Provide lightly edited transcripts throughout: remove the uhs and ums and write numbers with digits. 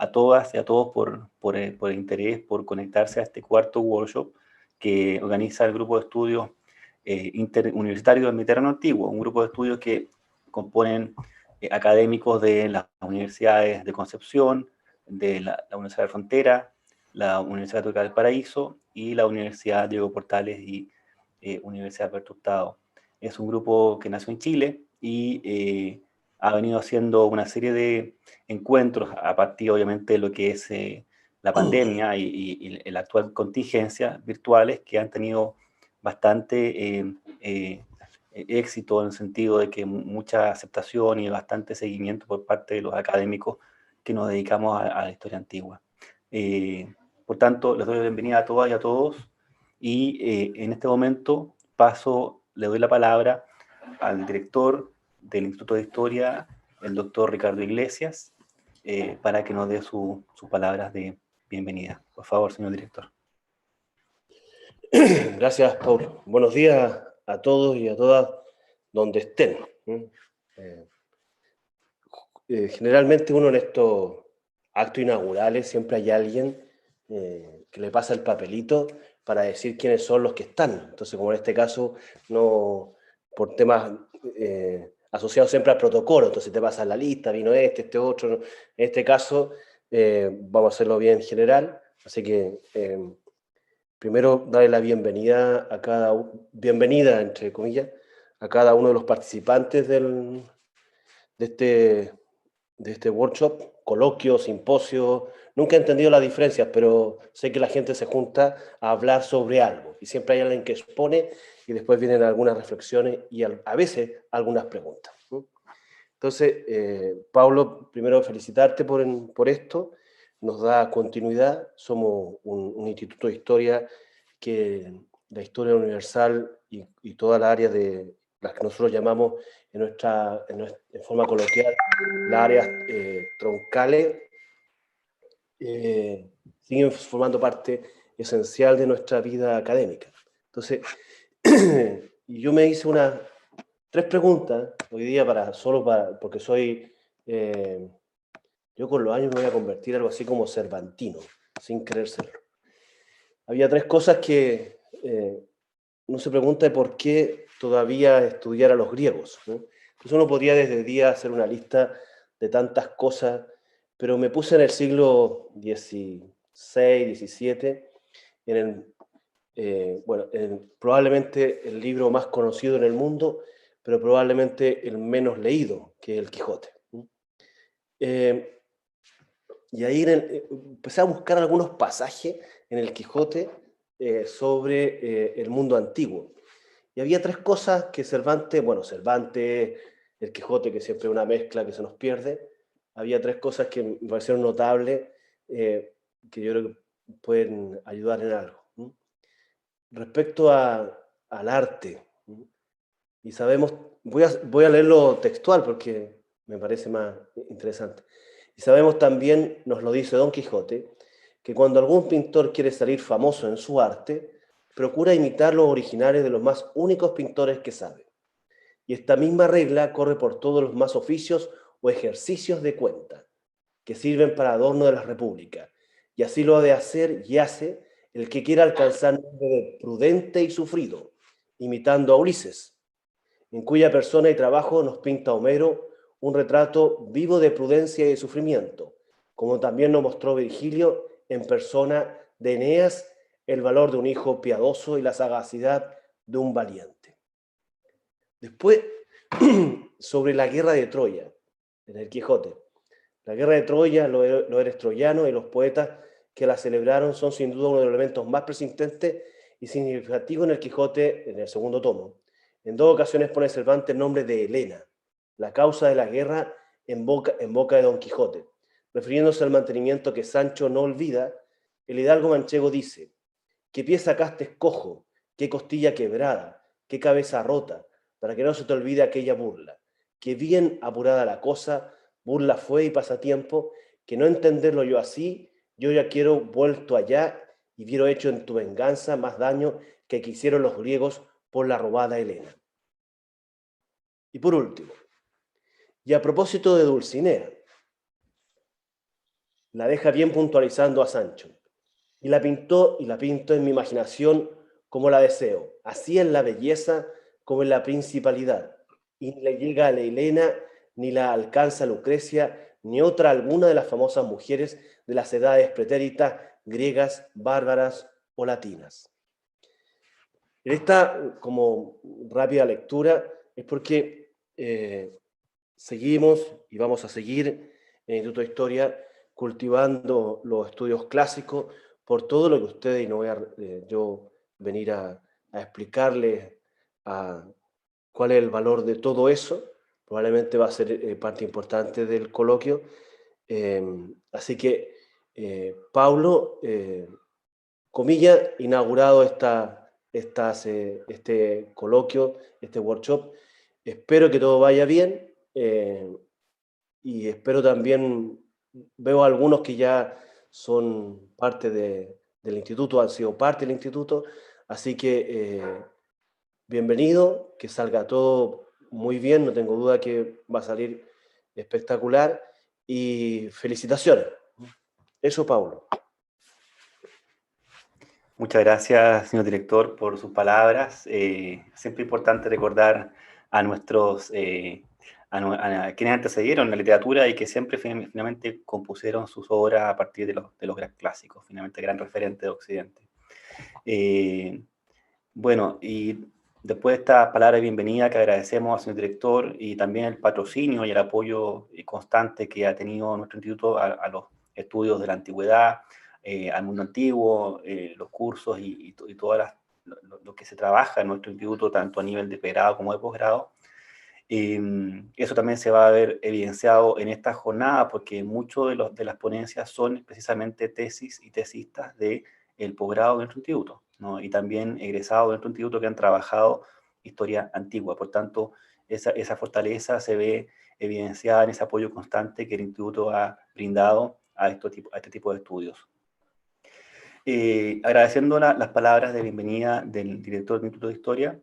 a todas y a todos por el interés, por conectarse a este cuarto workshop que organiza el grupo de estudios interuniversitario del Mediterráneo Antiguo, un grupo de estudios que componen académicos de las universidades de Concepción, de la Universidad de Frontera, la Universidad Católica del Paraíso y la Universidad Diego Portales y Universidad Alberto Hurtado. Es un grupo que nació en Chile y ha venido haciendo una serie de encuentros a partir, obviamente, de lo que es la pandemia y la actual contingencia virtuales que han tenido bastante éxito en el sentido de que mucha aceptación y bastante seguimiento por parte de los académicos que nos dedicamos a la historia antigua. Por tanto, les doy la bienvenida a todas y a todos y en este momento le doy la palabra al director del Instituto de Historia, el doctor Ricardo Iglesias, para que nos dé sus palabras de bienvenida. Por favor, señor director. Gracias, Paul. Buenos días a todos y a todas donde estén. Generalmente uno en estos actos inaugurales siempre hay alguien que le pasa el papelito para decir quiénes son los que están. Entonces, como en este caso, no por temas asociados siempre al protocolo, entonces te pasa la lista, vino este otro. En este caso, vamos a hacerlo bien general, así que primero darle la bienvenida bienvenida, entre comillas, a cada uno de los participantes de este workshop, coloquio, simposio. Nunca he entendido las diferencias, pero sé que la gente se junta a hablar sobre algo y siempre hay alguien que expone y después vienen algunas reflexiones y a veces algunas preguntas. Entonces, Pablo, primero felicitarte por esto, nos da continuidad, somos un instituto de historia que la historia universal y toda la área de las que nosotros llamamos en forma coloquial las áreas troncales, siguen formando parte esencial de nuestra vida académica. Entonces, yo me hice tres preguntas hoy día porque yo con los años me voy a convertir en algo así como cervantino, sin querer serlo. Había tres cosas que uno se pregunta por qué todavía estudiar a los griegos, ¿no? Entonces uno podría desde el día hacer una lista de tantas cosas, pero me puse en el siglo XVI, XVII, probablemente el libro más conocido en el mundo, pero probablemente el menos leído, que es el Quijote. Y ahí empecé a buscar algunos pasajes en el Quijote sobre el mundo antiguo. Y había tres cosas que Cervantes, el Quijote, que siempre es una mezcla que se nos pierde, había tres cosas que me parecieron notables, que yo creo que pueden ayudar en algo. Respecto al arte, y sabemos, voy a leerlo textual porque me parece más interesante. Y sabemos también, nos lo dice Don Quijote, que cuando algún pintor quiere salir famoso en su arte, procura imitar los originales de los más únicos pintores que sabe. Y esta misma regla corre por todos los más oficios o ejercicios de cuenta, que sirven para adorno de la república. Y así lo ha de hacer y hace el que quiera alcanzar nombre de prudente y sufrido, imitando a Ulises, en cuya persona y trabajo nos pinta Homero un retrato vivo de prudencia y de sufrimiento, como también nos mostró Virgilio en persona de Eneas el valor de un hijo piadoso y la sagacidad de un valiente. Después, sobre la guerra de Troya, en el Quijote. La guerra de Troya, los héroes troyanos y los poetas que la celebraron son sin duda uno de los elementos más persistentes y significativos en el Quijote, en el segundo tomo. En dos ocasiones pone Cervantes el nombre de Helena, la causa de la guerra en boca de Don Quijote. Refiriéndose al mantenimiento que Sancho no olvida, el hidalgo manchego dice: ¿qué pie sacaste cojo? ¿Qué costilla quebrada? ¿Qué cabeza rota? Para que no se te olvide aquella burla. Que bien apurada la cosa, burla fue y pasatiempo, que no entenderlo yo así, yo ya quiero vuelto allá y viero hecho en tu venganza más daño que hicieron los griegos por la robada Helena. Y por último, y a propósito de Dulcinea, la deja bien puntualizando a Sancho. Y la pinto en mi imaginación como la deseo. Así es la belleza como en la principalidad. Y ni le llega a la Helena, ni la alcanza Lucrecia, ni otra alguna de las famosas mujeres de las edades pretéritas, griegas, bárbaras o latinas. En esta, como rápida lectura, es porque seguimos y vamos a seguir en el Instituto de Historia cultivando los estudios clásicos por todo lo que ustedes, y no voy a yo venir a explicarles cuál es el valor de todo eso, probablemente va a ser parte importante del coloquio. Así que, Paulo, comilla, inaugurado este coloquio, este workshop. Espero que todo vaya bien y espero también, veo a algunos que ya son parte del instituto, han sido parte del instituto, así que bienvenido, que salga todo muy bien, no tengo duda que va a salir espectacular y felicitaciones. Eso, Paulo. Muchas gracias, señor director, por sus palabras. Siempre importante recordar a nuestros, a quienes antecedieron la literatura y que siempre finalmente compusieron sus obras a partir de los grandes clásicos, finalmente gran referente de Occidente. Bueno, y después de esta palabra de bienvenida que agradecemos al señor director y también el patrocinio y el apoyo constante que ha tenido nuestro instituto a los estudios de la antigüedad, al mundo antiguo, los cursos y todo lo que se trabaja en nuestro instituto, tanto a nivel de pregrado como de posgrado. Eso también se va a ver evidenciado en esta jornada, porque muchos de las ponencias son precisamente tesis y tesistas del posgrado de nuestro instituto, ¿no? Y también egresados de nuestro instituto que han trabajado historia antigua. Por tanto, esa fortaleza se ve evidenciada en ese apoyo constante que el instituto ha brindado a este tipo de estudios. Agradeciendo las palabras de bienvenida del director del Instituto de Historia,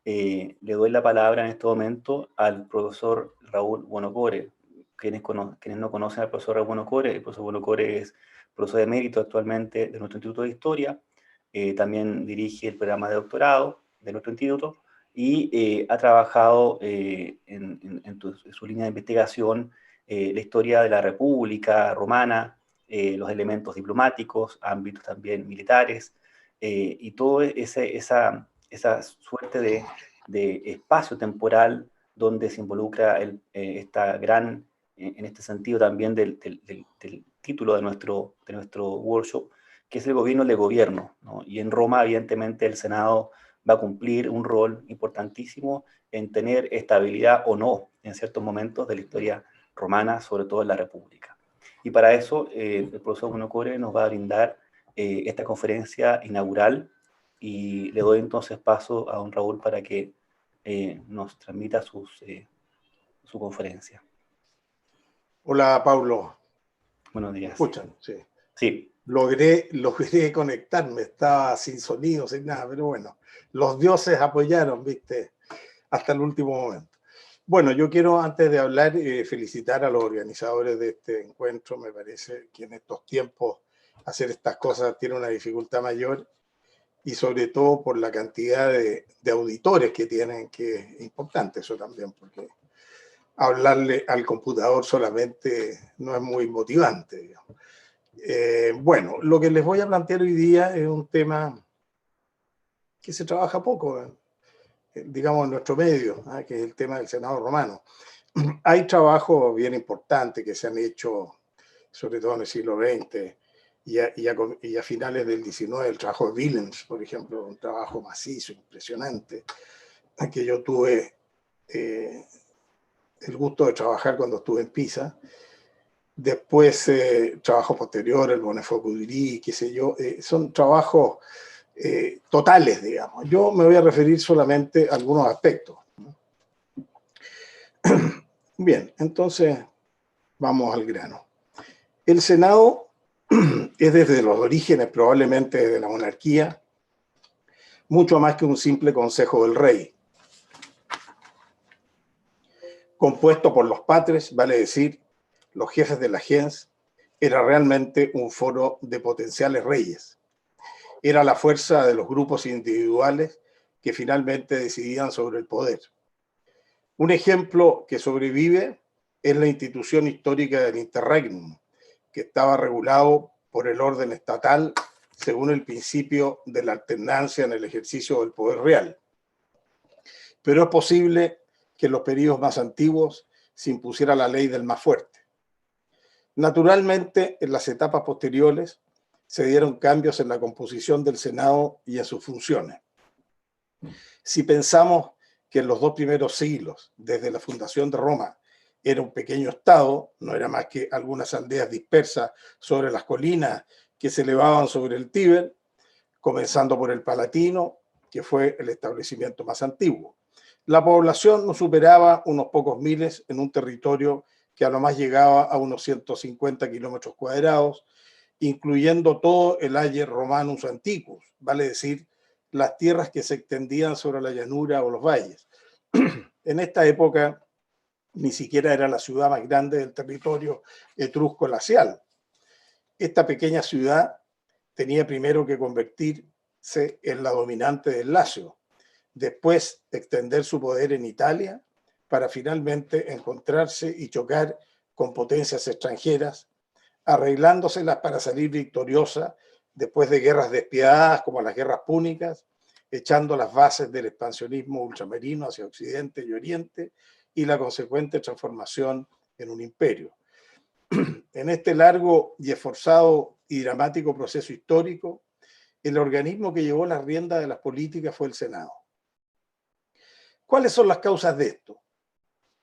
le doy la palabra en este momento al profesor Raúl Buonocore. Quienes no conocen al profesor Raúl Buonocore, el profesor Buonocore es profesor de mérito actualmente de nuestro Instituto de Historia, también dirige el programa de doctorado de nuestro instituto y ha trabajado en su línea de investigación la historia de la República Romana, los elementos diplomáticos, ámbitos también militares, y toda esa suerte de espacio temporal donde se involucra esta gran, en este sentido también del título de nuestro workshop, que es el gobierno de gobierno, ¿no? Y en Roma, evidentemente, el Senado va a cumplir un rol importantísimo en tener estabilidad o no en ciertos momentos de la historia romana, sobre todo en la República. Y para eso, el profesor Buonocore nos va a brindar esta conferencia inaugural y le doy entonces paso a don Raúl para que nos transmita su conferencia. Hola, Paulo. Buenos días. ¿Me escuchan? Sí. Sí. Logré conectarme, estaba sin sonido, sin nada, pero bueno, los dioses apoyaron, viste, hasta el último momento. Bueno, yo quiero, antes de hablar, felicitar a los organizadores de este encuentro. Me parece que en estos tiempos hacer estas cosas tiene una dificultad mayor y sobre todo por la cantidad de auditores que tienen, que es importante eso también, porque hablarle al computador solamente no es muy motivante, digamos. Bueno, lo que les voy a plantear hoy día es un tema que se trabaja poco, digamos, en nuestro medio, que es el tema del Senado romano. Hay trabajos bien importantes que se han hecho, sobre todo en el siglo XX y a finales del XIX, el trabajo de Willems, por ejemplo, un trabajo macizo, impresionante, que yo tuve el gusto de trabajar cuando estuve en Pisa. Después, trabajos posteriores, el Bonnefoy-Coudry, qué sé yo, son trabajos totales, digamos. Yo me voy a referir solamente a algunos aspectos. Bien, entonces vamos al grano. El Senado es desde los orígenes, probablemente desde la monarquía, mucho más que un simple consejo del rey. Compuesto por los patres, vale decir, los jefes de la gens, era realmente un foro de potenciales reyes. Era la fuerza de los grupos individuales que finalmente decidían sobre el poder. Un ejemplo que sobrevive es la institución histórica del interregnum, que estaba regulado por el orden estatal según el principio de la alternancia en el ejercicio del poder real. Pero es posible que en los periodos más antiguos se impusiera la ley del más fuerte. Naturalmente, en las etapas posteriores se dieron cambios en la composición del Senado y en sus funciones. Si pensamos que en los 2 primeros siglos, desde la fundación de Roma, era un pequeño estado, no era más que algunas aldeas dispersas sobre las colinas que se elevaban sobre el Tíber, comenzando por el Palatino, que fue el establecimiento más antiguo. La población no superaba unos pocos miles en un territorio que a lo más llegaba a unos 150 kilómetros cuadrados, incluyendo todo el Ager Romanus Antiquus, vale decir, las tierras que se extendían sobre la llanura o los valles. En esta época ni siquiera era la ciudad más grande del territorio etrusco-lacial. Esta pequeña ciudad tenía primero que convertirse en la dominante del Lacio, después extender su poder en Italia, para finalmente encontrarse y chocar con potencias extranjeras, arreglándoselas para salir victoriosa después de guerras despiadadas como las guerras púnicas, echando las bases del expansionismo ultramarino hacia Occidente y Oriente y la consecuente transformación en un imperio. En este largo y esforzado y dramático proceso histórico, el organismo que llevó las riendas de las políticas fue el Senado. ¿Cuáles son las causas de esto?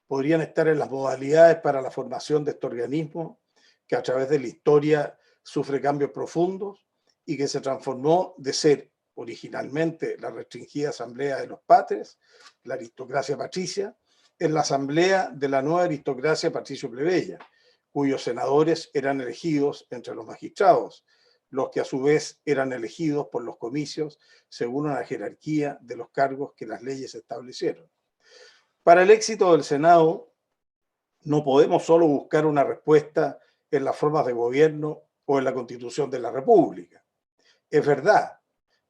Podrían estar en las modalidades para la formación de este organismo, que a través de la historia sufre cambios profundos y que se transformó de ser originalmente la restringida asamblea de los patres, la aristocracia patricia, en la asamblea de la nueva aristocracia patricio-plebeya, cuyos senadores eran elegidos entre los magistrados, los que a su vez eran elegidos por los comicios según una jerarquía de los cargos que las leyes establecieron. Para el éxito del Senado, no podemos solo buscar una respuesta en las formas de gobierno o en la Constitución de la República. Es verdad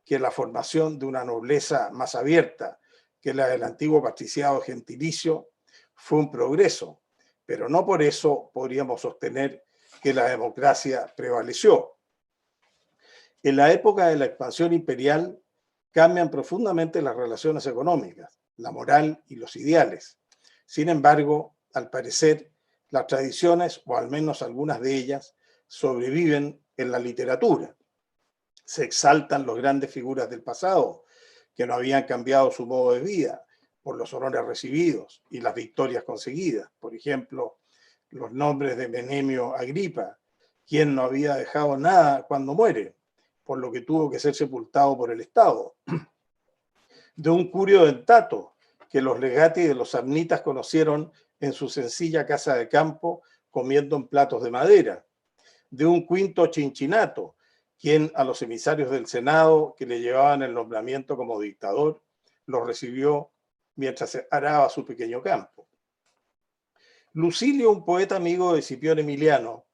que la formación de una nobleza más abierta que la del antiguo patriciado gentilicio fue un progreso, pero no por eso podríamos sostener que la democracia prevaleció. En la época de la expansión imperial cambian profundamente las relaciones económicas, la moral y los ideales. Sin embargo, al parecer, las tradiciones, o al menos algunas de ellas, sobreviven en la literatura. Se exaltan las grandes figuras del pasado, que no habían cambiado su modo de vida por los honores recibidos y las victorias conseguidas. Por ejemplo, los nombres de Menemio Agripa, quien no había dejado nada cuando muere, por lo que tuvo que ser sepultado por el Estado. De un Curio Dentato, que los legati de los samnitas conocieron en su sencilla casa de campo, comiendo en platos de madera. De un Quinto Cincinnato, quien a los emisarios del Senado que le llevaban el nombramiento como dictador, los recibió mientras araba su pequeño campo. Lucilio, un poeta amigo de Escipión Emiliano,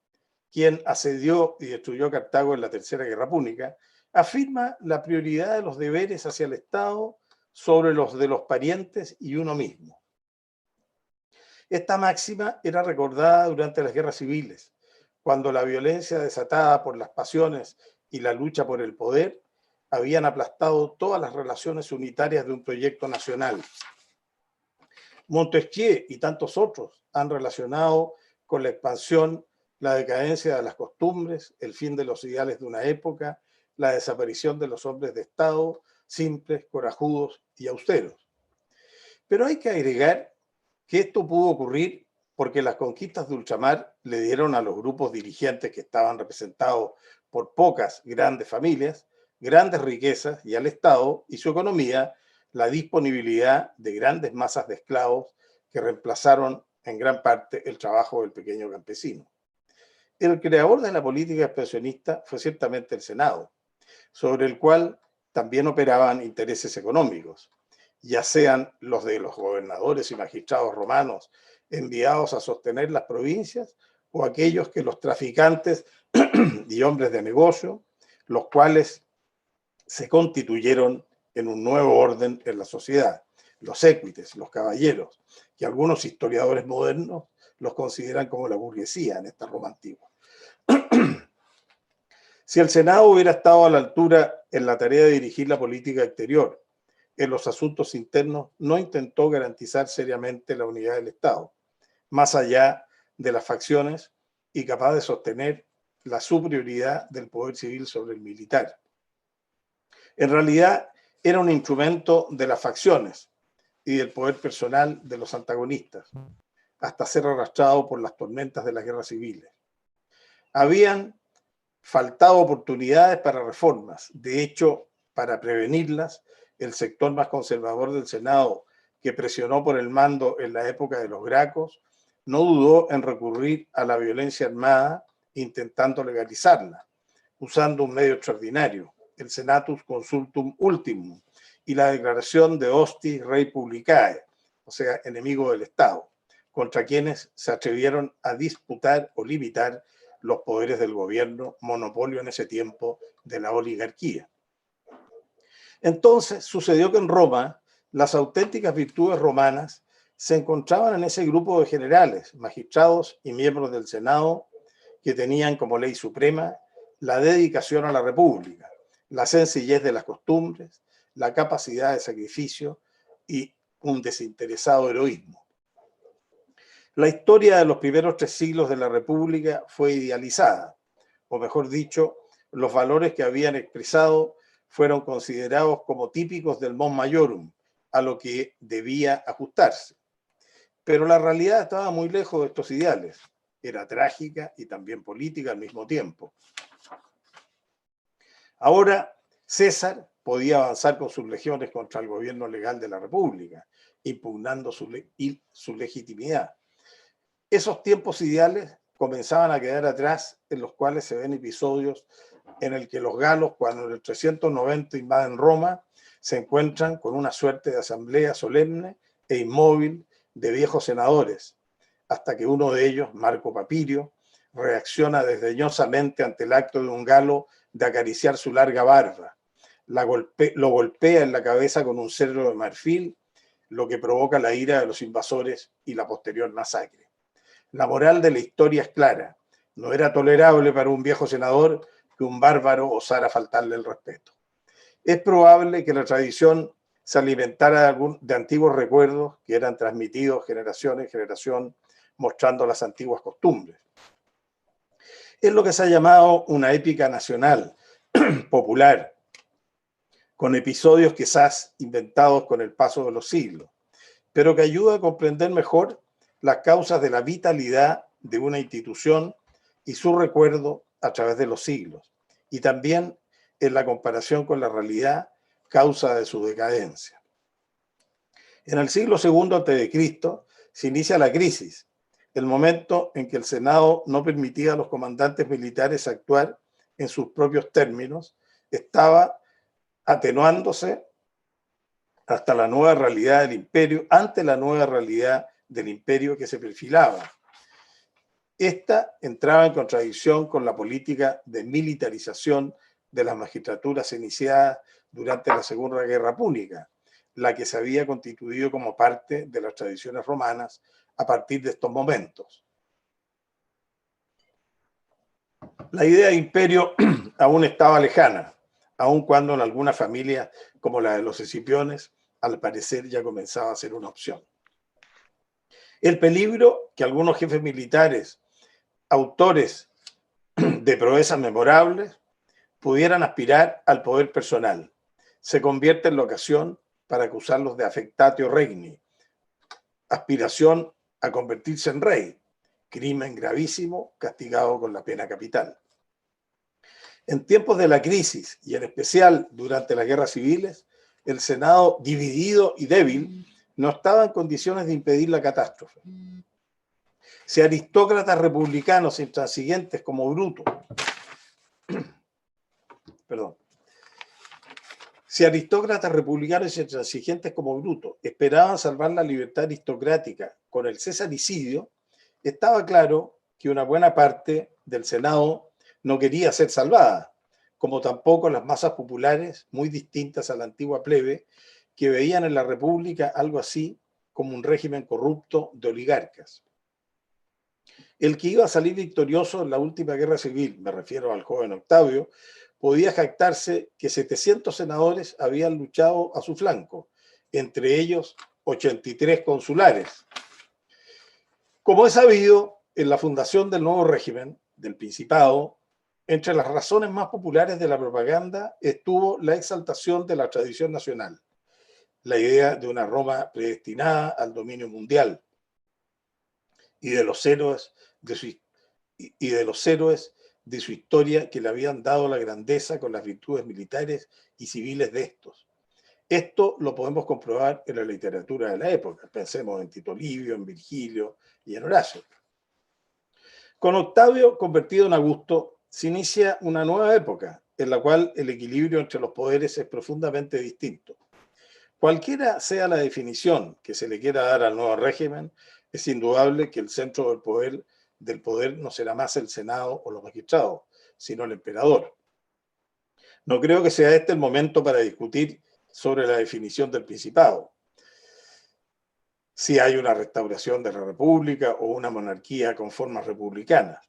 quien asedió y destruyó Cartago en la Tercera Guerra Púnica, afirma la prioridad de los deberes hacia el Estado sobre los de los parientes y uno mismo. Esta máxima era recordada durante las guerras civiles, cuando la violencia desatada por las pasiones y la lucha por el poder habían aplastado todas las relaciones unitarias de un proyecto nacional. Montesquieu y tantos otros han relacionado con la expansión la decadencia de las costumbres, el fin de los ideales de una época, la desaparición de los hombres de Estado, simples, corajudos y austeros. Pero hay que agregar que esto pudo ocurrir porque las conquistas de ultramar le dieron a los grupos dirigentes que estaban representados por pocas grandes familias, grandes riquezas, y al Estado y su economía la disponibilidad de grandes masas de esclavos que reemplazaron en gran parte el trabajo del pequeño campesino. El creador de la política expansionista fue ciertamente el Senado, sobre el cual también operaban intereses económicos, ya sean los de los gobernadores y magistrados romanos enviados a sostener las provincias o aquellos que los traficantes y hombres de negocio, los cuales se constituyeron en un nuevo orden en la sociedad, los équites, los caballeros, que algunos historiadores modernos los consideran como la burguesía en esta Roma antigua. Si el Senado hubiera estado a la altura en la tarea de dirigir la política exterior, en los asuntos internos no intentó garantizar seriamente la unidad del Estado, más allá de las facciones, y capaz de sostener la superioridad del poder civil sobre el militar. En realidad, era un instrumento de las facciones y del poder personal de los antagonistas, hasta ser arrastrado por las tormentas de las guerras civiles. Habían faltado oportunidades para reformas. De hecho, para prevenirlas, el sector más conservador del Senado, que presionó por el mando en la época de los Gracos, no dudó en recurrir a la violencia armada intentando legalizarla, usando un medio extraordinario, el Senatus Consultum Ultimum, y la declaración de Hostis Rei Publicae, o sea, enemigo del Estado, contra quienes se atrevieron a disputar o limitar los poderes del gobierno, monopolio en ese tiempo de la oligarquía. Entonces sucedió que en Roma las auténticas virtudes romanas se encontraban en ese grupo de generales, magistrados y miembros del Senado que tenían como ley suprema la dedicación a la república, la sencillez de las costumbres, la capacidad de sacrificio y un desinteresado heroísmo. La historia de los primeros 3 siglos de la República fue idealizada, o mejor dicho, los valores que habían expresado fueron considerados como típicos del mos maiorum, a lo que debía ajustarse. Pero la realidad estaba muy lejos de estos ideales. Era trágica y también política al mismo tiempo. Ahora, César podía avanzar con sus legiones contra el gobierno legal de la República, impugnando su legitimidad. Esos tiempos ideales comenzaban a quedar atrás, en los cuales se ven episodios en el que los galos, cuando en el 390 invaden Roma, se encuentran con una suerte de asamblea solemne e inmóvil de viejos senadores, hasta que uno de ellos, Marco Papirio, reacciona desdeñosamente ante el acto de un galo de acariciar su larga barba. Lo golpea en la cabeza con un cetro de marfil, lo que provoca la ira de los invasores y la posterior masacre. La moral de la historia es clara. No era tolerable para un viejo senador que un bárbaro osara faltarle el respeto. Es probable que la tradición se alimentara de antiguos recuerdos que eran transmitidos generación en generación, mostrando las antiguas costumbres. Es lo que se ha llamado una épica nacional, popular, con episodios quizás inventados con el paso de los siglos, pero que ayuda a comprender mejor las causas de la vitalidad de una institución y su recuerdo a través de los siglos, y también en la comparación con la realidad, causa de su decadencia. En el siglo II a.C. se inicia la crisis, el momento en que el Senado no permitía a los comandantes militares actuar en sus propios términos, estaba atenuándose hasta la nueva realidad del imperio, ante la nueva realidad del imperio que se perfilaba. Esta entraba en contradicción con la política de militarización de las magistraturas iniciada durante la Segunda Guerra Púnica, la que se había constituido como parte de las tradiciones romanas a partir de estos momentos. La idea de imperio aún estaba lejana, aun cuando en algunas familias, como la de los Escipiones, al parecer ya comenzaba a ser una opción. El peligro que algunos jefes militares, autores de proezas memorables, pudieran aspirar al poder personal, se convierte en la ocasión para acusarlos de affectatio regni, aspiración a convertirse en rey, crimen gravísimo castigado con la pena capital. En tiempos de la crisis, y en especial durante las guerras civiles, el Senado, dividido y débil, no estaba en condiciones de impedir la catástrofe. Si aristócratas republicanos intransigentes como Bruto, si aristócratas republicanos intransigentes como Bruto esperaban salvar la libertad aristocrática con el cesaricidio, estaba claro que una buena parte del Senado no quería ser salvada, como tampoco las masas populares, muy distintas a la antigua plebe, que veían en la República algo así como un régimen corrupto de oligarcas. El que iba a salir victorioso en la última guerra civil, me refiero al joven Octavio, podía jactarse que 700 senadores habían luchado a su flanco, entre ellos 83 consulares. Como es sabido, en la fundación del nuevo régimen, del Principado, entre las razones más populares de la propaganda estuvo la exaltación de la tradición nacional, la idea de una Roma predestinada al dominio mundial y de los héroes de su historia que le habían dado la grandeza con las virtudes militares y civiles de estos. Esto lo podemos comprobar en la literatura de la época. Pensemos en Tito Livio, en Virgilio y en Horacio. Con Octavio convertido en Augusto se inicia una nueva época en la cual el equilibrio entre los poderes es profundamente distinto. Cualquiera sea la definición que se le quiera dar al nuevo régimen, es indudable que el centro del poder no será más el Senado o los magistrados, sino el emperador. No creo que sea este el momento para discutir sobre la definición del Principado. Si hay una restauración de la República o una monarquía con formas republicanas.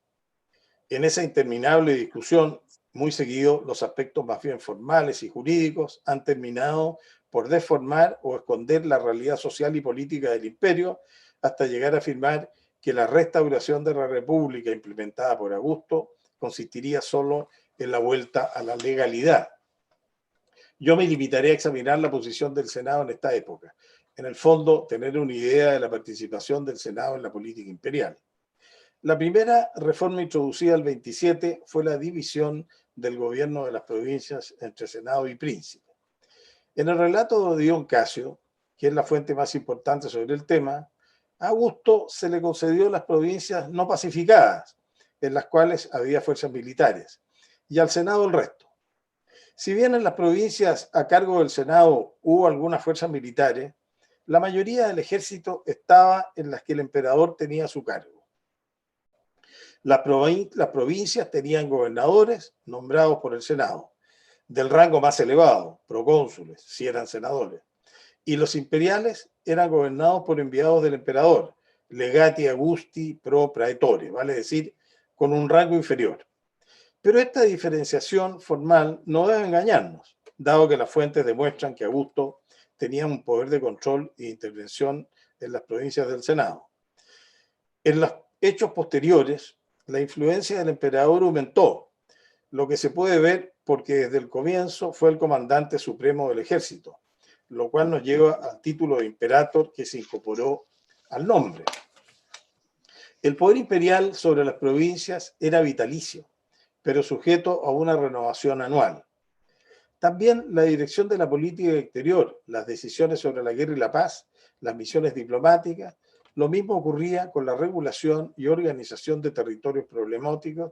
En esa interminable discusión, muy seguido, los aspectos más bien formales y jurídicos han terminado por deformar o esconder la realidad social y política del imperio, hasta llegar a afirmar que la restauración de la República implementada por Augusto consistiría solo en la vuelta a la legalidad. Yo me limitaré a examinar la posición del Senado en esta época. En el fondo, tener una idea de la participación del Senado en la política imperial. La primera reforma introducida el 27 fue la división del gobierno de las provincias entre Senado y Príncipe. En el relato de Dion Casio, que es la fuente más importante sobre el tema, a Augusto se le concedió las provincias no pacificadas, en las cuales había fuerzas militares, y al Senado el resto. Si bien en las provincias a cargo del Senado hubo algunas fuerzas militares, la mayoría del ejército estaba en las que el emperador tenía a su cargo. Las provincias tenían gobernadores nombrados por el Senado, del rango más elevado, procónsules, si eran senadores, y los imperiales eran gobernados por enviados del emperador, legati Augusti pro praetore, vale decir, con un rango inferior. Pero esta diferenciación formal no debe engañarnos, dado que las fuentes demuestran que Augusto tenía un poder de control e intervención en las provincias del Senado. En los hechos posteriores, la influencia del emperador aumentó, lo que se puede ver porque desde el comienzo fue el comandante supremo del ejército, lo cual nos lleva al título de imperator que se incorporó al nombre. El poder imperial sobre las provincias era vitalicio, pero sujeto a una renovación anual. También la dirección de la política exterior, las decisiones sobre la guerra y la paz, las misiones diplomáticas, lo mismo ocurría con la regulación y organización de territorios problemáticos,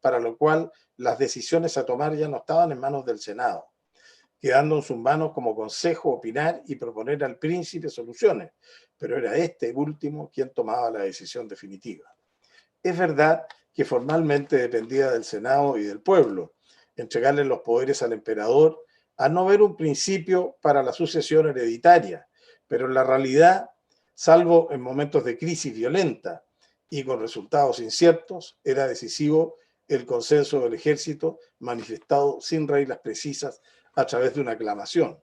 para lo cual las decisiones a tomar ya no estaban en manos del Senado, quedando en sus manos como consejo opinar y proponer al príncipe soluciones, pero era este último quien tomaba la decisión definitiva. Es verdad que formalmente dependía del Senado y del pueblo, entregarle los poderes al emperador, a no ver un principio para la sucesión hereditaria, pero en la realidad, salvo en momentos de crisis violenta y con resultados inciertos, era decisivo el consenso del ejército manifestado sin reglas precisas a través de una aclamación.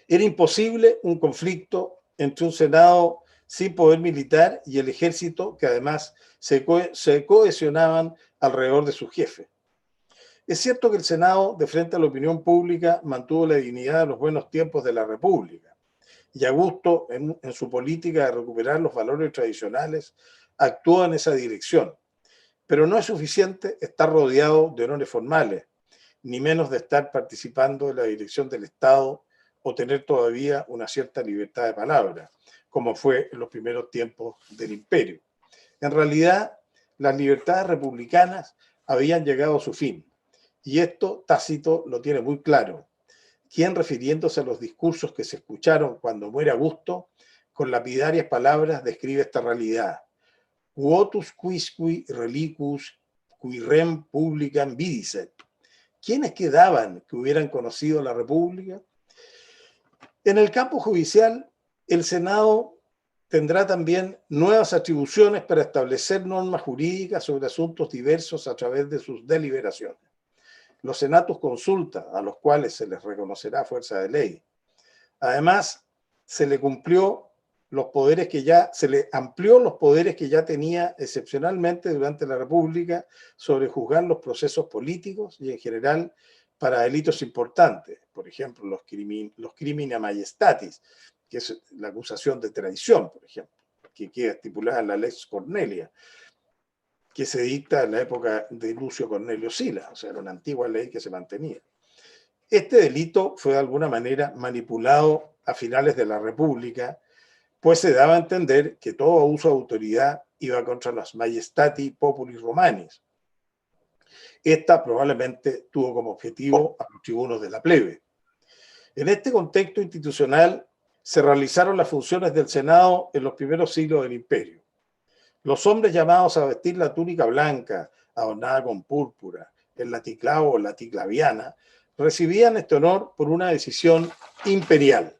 Era imposible un conflicto entre un Senado sin poder militar y el ejército, que además se cohesionaban alrededor de su jefe. Es cierto que el Senado, de frente a la opinión pública, mantuvo la dignidad de los buenos tiempos de la República, y Augusto, en su política de recuperar los valores tradicionales, actuó en esa dirección. Pero no es suficiente estar rodeado de honores formales, ni menos de estar participando en la dirección del Estado o tener todavía una cierta libertad de palabra, como fue en los primeros tiempos del imperio. En realidad, las libertades republicanas habían llegado a su fin, y esto Tácito lo tiene muy claro, quien, refiriéndose a los discursos que se escucharon cuando muere Augusto, con lapidarias palabras describe esta realidad. quotus quisqui reliquus qui rem publicam vidicet. ¿Quiénes quedaban que hubieran conocido la República? En el campo judicial, el Senado tendrá también nuevas atribuciones para establecer normas jurídicas sobre asuntos diversos a través de sus deliberaciones. Los senatus consulta, a los cuales se les reconocerá fuerza de ley. Además, se le amplió los poderes que ya tenía excepcionalmente durante la República sobre juzgar los procesos políticos y en general para delitos importantes, por ejemplo, los crimina majestatis, que es la acusación de traición, por ejemplo, que queda estipulada en la Lex Cornelia, que se dicta en la época de Lucio Cornelio Sila, o sea, era una antigua ley que se mantenía. Este delito fue de alguna manera manipulado a finales de la República, pues se daba a entender que todo abuso de autoridad iba contra las majestati populi romanis. Esta probablemente tuvo como objetivo a los tribunos de la plebe. En este contexto institucional se realizaron las funciones del Senado en los primeros siglos del Imperio. Los hombres llamados a vestir la túnica blanca, adornada con púrpura, el laticlavo o laticlaviana, recibían este honor por una decisión imperial.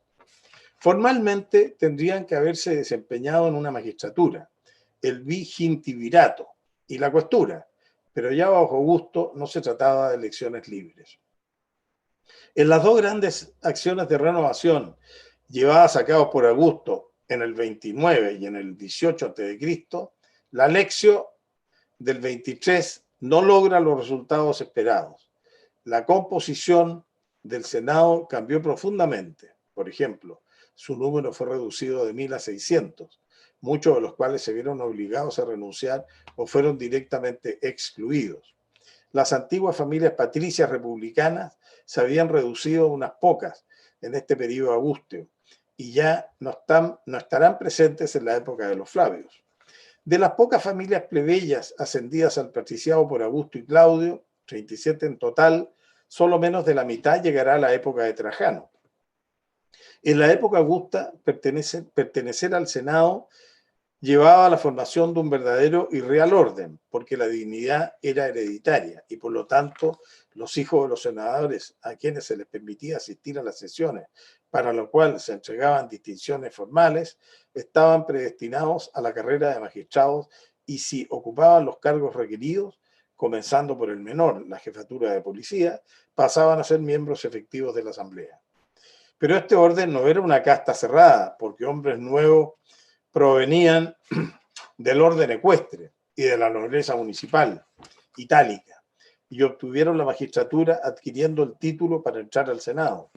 Formalmente tendrían que haberse desempeñado en una magistratura, el vigintibirato y la cuestura, pero ya bajo Augusto no se trataba de elecciones libres. En las dos grandes acciones de renovación llevadas a cabo por Augusto en el 29 y en el 18 a.C., la Lexio del 23 no logra los resultados esperados. La composición del Senado cambió profundamente. Por ejemplo, su número fue reducido de 1.000 a 600, muchos de los cuales se vieron obligados a renunciar o fueron directamente excluidos. Las antiguas familias patricias republicanas se habían reducido a unas pocas en este periodo augusteo y ya no estarán presentes en la época de los Flavios. De las pocas familias plebeyas ascendidas al patriciado por Augusto y Claudio, 37 en total, solo menos de la mitad llegará a la época de Trajano. En la época augusta, pertenecer al Senado llevaba a la formación de un verdadero y real orden, porque la dignidad era hereditaria y por lo tanto los hijos de los senadores a quienes se les permitía asistir a las sesiones, para lo cual se entregaban distinciones formales, estaban predestinados a la carrera de magistrados y si ocupaban los cargos requeridos, comenzando por el menor, la jefatura de policía, pasaban a ser miembros efectivos de la asamblea. Pero este orden no era una casta cerrada, porque hombres nuevos provenían del orden ecuestre y de la nobleza municipal itálica y obtuvieron la magistratura adquiriendo el título para entrar al Senado.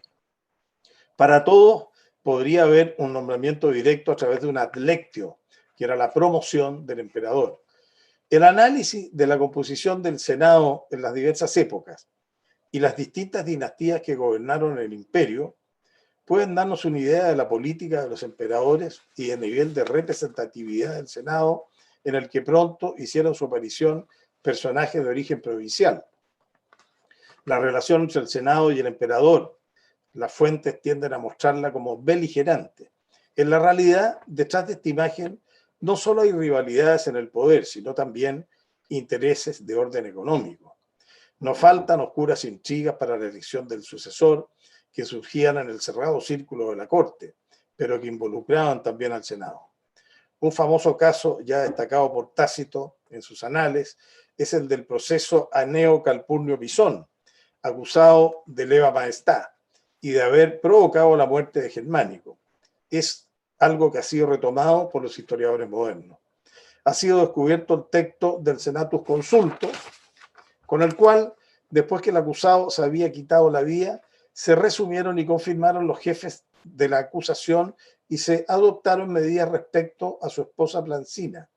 Para todos podría haber un nombramiento directo a través de un adlectio, que era la promoción del emperador. El análisis de la composición del Senado en las diversas épocas y las distintas dinastías que gobernaron el imperio pueden darnos una idea de la política de los emperadores y el nivel de representatividad del Senado en el que pronto hicieron su aparición personajes de origen provincial. La relación entre el Senado y el emperador, las fuentes tienden a mostrarla como beligerante. En la realidad, detrás de esta imagen, no solo hay rivalidades en el poder, sino también intereses de orden económico. No faltan oscuras intrigas para la elección del sucesor, que surgían en el cerrado círculo de la corte, pero que involucraban también al Senado. Un famoso caso ya destacado por Tácito en sus anales es el del proceso Aneo Calpurnio Pisón, acusado de leva majestad y de haber provocado la muerte de Germánico. Es algo que ha sido retomado por los historiadores modernos. Ha sido descubierto el texto del Senatus Consulto, con el cual, después que el acusado se había quitado la vida, se resumieron y confirmaron los jefes de la acusación y se adoptaron medidas respecto a su esposa Plancina,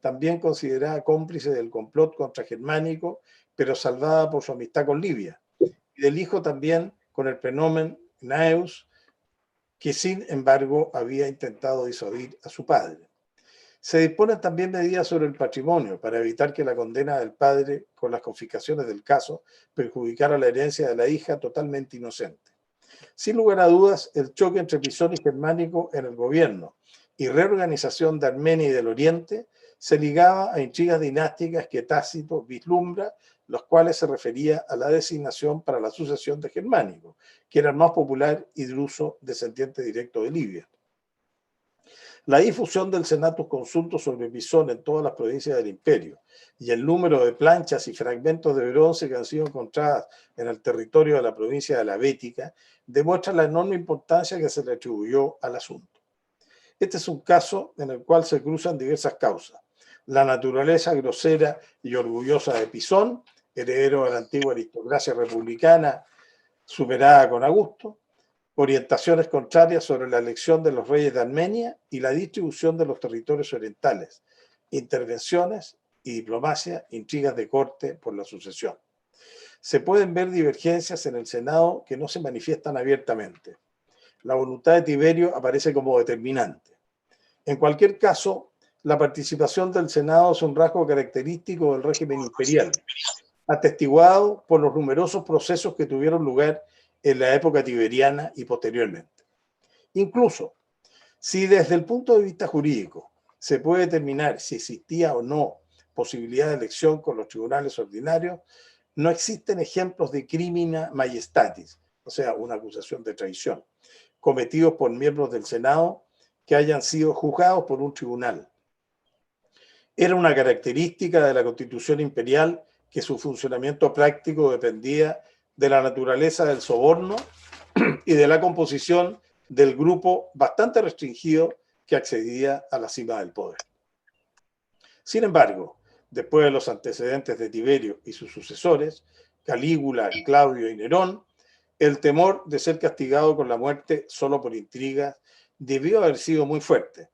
también considerada cómplice del complot contra Germánico, pero salvada por su amistad con Livia, y del hijo también con el prenomen Gnaeus, que sin embargo había intentado disuadir a su padre. Se disponen también medidas sobre el patrimonio para evitar que la condena del padre con las confiscaciones del caso perjudicara la herencia de la hija totalmente inocente. Sin lugar a dudas, el choque entre Pisón y Germánico en el gobierno y reorganización de Armenia y del Oriente se ligaba a intrigas dinásticas que Tácito vislumbra, los cuales se refería a la designación para la sucesión de Germánico, que era el más popular y druso descendiente directo de Libia. La difusión del Senatus Consultus sobre Pisón en todas las provincias del imperio y el número de planchas y fragmentos de bronce que han sido encontradas en el territorio de la provincia de la Bética demuestra la enorme importancia que se le atribuyó al asunto. Este es un caso en el cual se cruzan diversas causas. La naturaleza grosera y orgullosa de Pisón, heredero de la antigua aristocracia republicana superada con Augusto, orientaciones contrarias sobre la elección de los reyes de Armenia y la distribución de los territorios orientales, intervenciones y diplomacia, intrigas de corte por la sucesión. Se pueden ver divergencias en el Senado que no se manifiestan abiertamente. La voluntad de Tiberio aparece como determinante. En cualquier caso, la participación del Senado es un rasgo característico del régimen imperial, atestiguado por los numerosos procesos que tuvieron lugar en la época tiberiana y posteriormente. Incluso, si desde el punto de vista jurídico se puede determinar si existía o no posibilidad de elección con los tribunales ordinarios, no existen ejemplos de crimina majestatis, o sea, una acusación de traición, cometidos por miembros del Senado que hayan sido juzgados por un tribunal. Era una característica de la Constitución imperial que su funcionamiento práctico dependía de la naturaleza del soborno y de la composición del grupo bastante restringido que accedía a la cima del poder. Sin embargo, después de los antecedentes de Tiberio y sus sucesores, Calígula, Claudio y Nerón, el temor de ser castigado con la muerte solo por intrigas debió haber sido muy fuerte,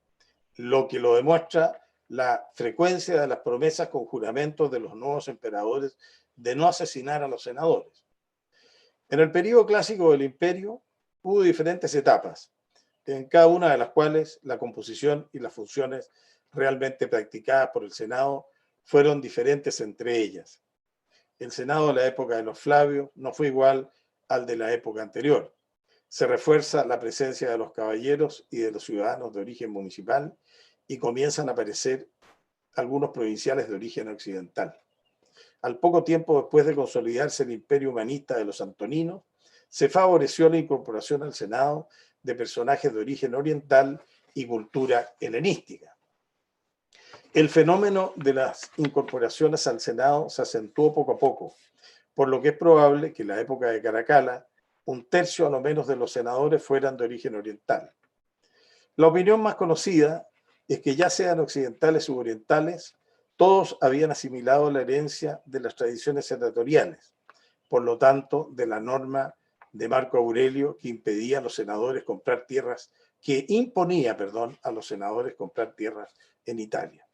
lo que lo demuestra la frecuencia de las promesas con juramentos de los nuevos emperadores de no asesinar a los senadores. En el periodo clásico del imperio hubo diferentes etapas, en cada una de las cuales la composición y las funciones realmente practicadas por el Senado fueron diferentes entre ellas. El Senado de la época de los Flavios no fue igual al de la época anterior. Se refuerza la presencia de los caballeros y de los ciudadanos de origen municipal y comienzan a aparecer algunos provinciales de origen occidental. Al poco tiempo después de consolidarse el imperio humanista de los Antoninos, se favoreció la incorporación al Senado de personajes de origen oriental y cultura helenística. El fenómeno de las incorporaciones al Senado se acentuó poco a poco, por lo que es probable que en la época de Caracalla, un tercio a lo menos de los senadores fueran de origen oriental. La opinión más conocida es que ya sean occidentales u orientales, todos habían asimilado la herencia de las tradiciones senatoriales, por lo tanto, de la norma de Marco Aurelio que impedía a los senadores comprar tierras, que imponía, a los senadores comprar tierras en Italia.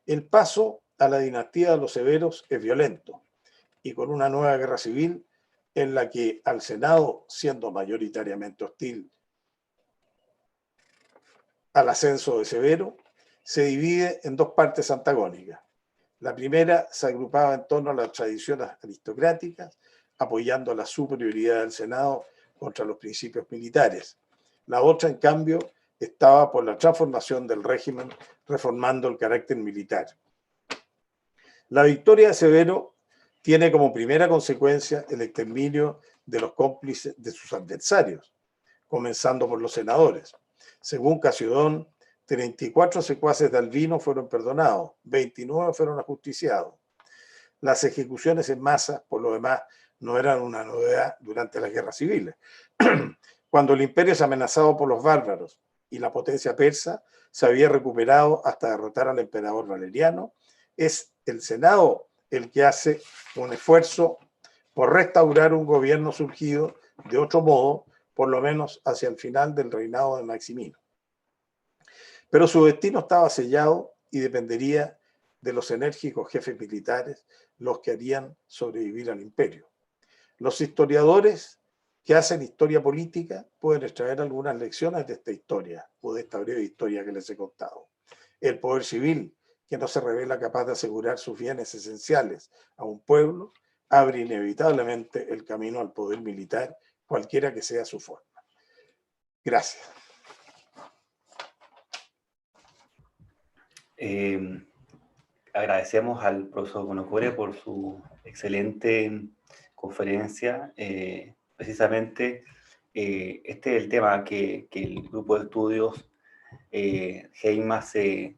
El paso a la dinastía de los Severos es violento, y con una nueva guerra civil en la que al Senado, siendo mayoritariamente hostil al ascenso de Severo, se divide en dos partes antagónicas. La primera se agrupaba en torno a las tradiciones aristocráticas, apoyando la superioridad del Senado contra los principios militares. La otra, en cambio, estaba por la transformación del régimen, reformando el carácter militar. La victoria de Severo tiene como primera consecuencia el exterminio de los cómplices de sus adversarios, comenzando por los senadores. Según Casiodón, 34 secuaces de Albino fueron perdonados, 29 fueron ajusticiados. Las ejecuciones en masa, por lo demás, no eran una novedad durante las guerras civiles. Cuando el imperio es amenazado por los bárbaros y la potencia persa se había recuperado hasta derrotar al emperador Valeriano, es el Senado el que hace un esfuerzo por restaurar un gobierno surgido de otro modo, por lo menos hacia el final del reinado de Maximino. Pero su destino estaba sellado y dependería de los enérgicos jefes militares, los que harían sobrevivir al imperio. Los historiadores que hacen historia política pueden extraer algunas lecciones de esta historia o de esta breve historia que les he contado. El poder civil, que no se revela capaz de asegurar sus bienes esenciales a un pueblo, abre inevitablemente el camino al poder militar, cualquiera que sea su forma. Gracias. agradecemos al profesor Bonocore por su excelente conferencia. Precisamente este es el tema que el grupo de estudios GEIMA se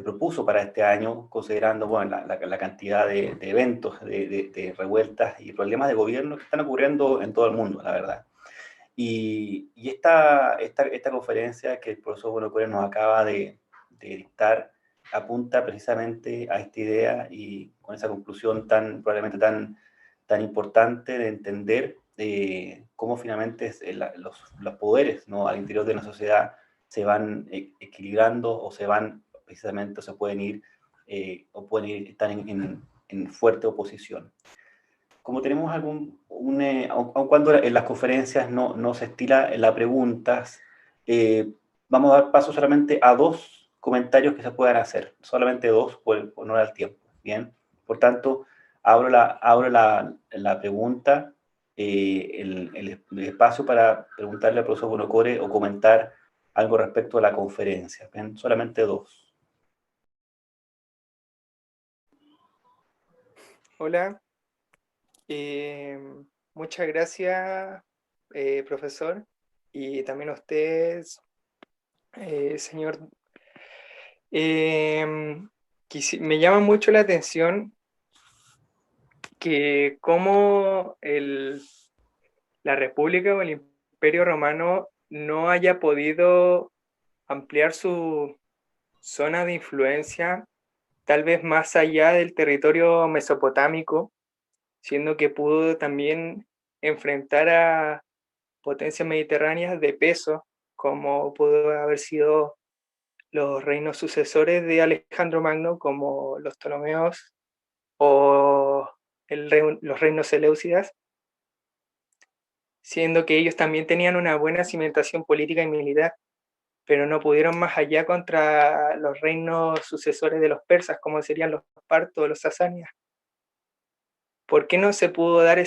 propuso para este año, considerando bueno, la cantidad de eventos, de revueltas y problemas de gobierno que están ocurriendo en todo el mundo, la verdad. Y esta conferencia que el profesor Bonocore nos acaba de dictar apunta precisamente a esta idea y con esa conclusión probablemente tan importante de entender cómo finalmente los poderes, ¿no?, al interior de una sociedad se van equilibrando o se van precisamente, o se pueden ir, estar en fuerte oposición. Como tenemos aun cuando en las conferencias no se estila las preguntas, vamos a dar paso solamente a 2 comentarios que se puedan hacer, solamente 2 por honor al tiempo, ¿bien? Por tanto, abro la pregunta, el espacio para preguntarle al profesor Bonocore o comentar algo respecto a la conferencia, ¿bien? Solamente 2. Hola, muchas gracias, profesor, y también a usted, señor. Me llama mucho la atención que cómo la República o el Imperio Romano no haya podido ampliar su zona de influencia, tal vez más allá del territorio mesopotámico, siendo que pudo también enfrentar a potencias mediterráneas de peso, como pudo haber sido los reinos sucesores de Alejandro Magno, como los Ptolomeos o los reinos seleucidas, siendo que ellos también tenían una buena cimentación política y militar, pero no pudieron más allá contra los reinos sucesores de los persas, como serían los partos o los sasánidas. ¿Por qué no se pudo dar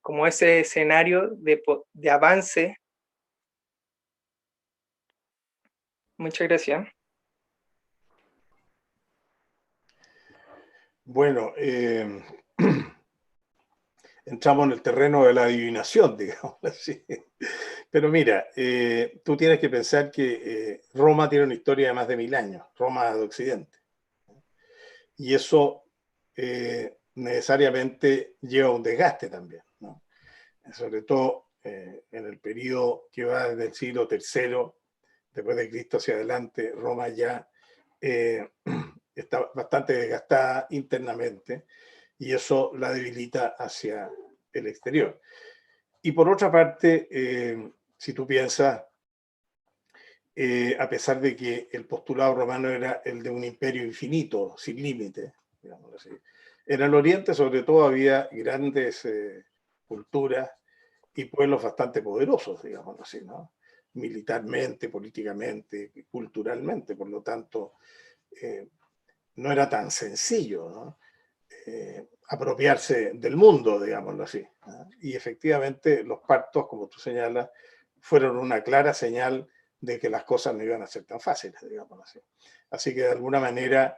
como ese escenario de avance? Muchas gracias. Bueno, entramos en el terreno de la adivinación, digamos así. Pero mira, tú tienes que pensar que Roma tiene una historia de más de 1000 años, Roma de Occidente. Y eso necesariamente lleva un desgaste también, ¿no? Sobre todo en el periodo que va desde el siglo III después de Cristo hacia adelante. Roma ya está bastante desgastada internamente y eso la debilita hacia el exterior. Y por otra parte, si tú piensas, a pesar de que el postulado romano era el de un imperio infinito, sin límites, digamos así, en el Oriente sobre todo había grandes culturas y pueblos bastante poderosos, digamos así, ¿no? Militarmente, políticamente, culturalmente, por lo tanto, no era tan sencillo, ¿no? Apropiarse del mundo, digámoslo así, ¿no? Y efectivamente los partos, como tú señalas, fueron una clara señal de que las cosas no iban a ser tan fáciles, digámoslo así. Así que de alguna manera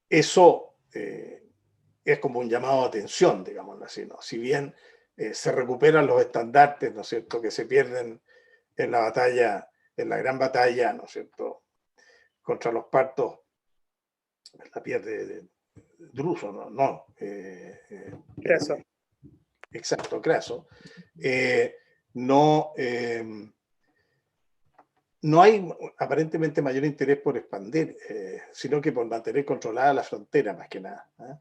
eso es como un llamado a atención, digámoslo así, ¿no? Si bien se recuperan los estandartes, ¿no es cierto?, que se pierden en la batalla, en la gran batalla, ¿no es cierto?, contra los partos, la pierde Druso, ¿no? No. Gracias. Exacto, Craso. No, no hay aparentemente mayor interés por expandir, sino que por mantener controlada la frontera, más que nada, ¿eh?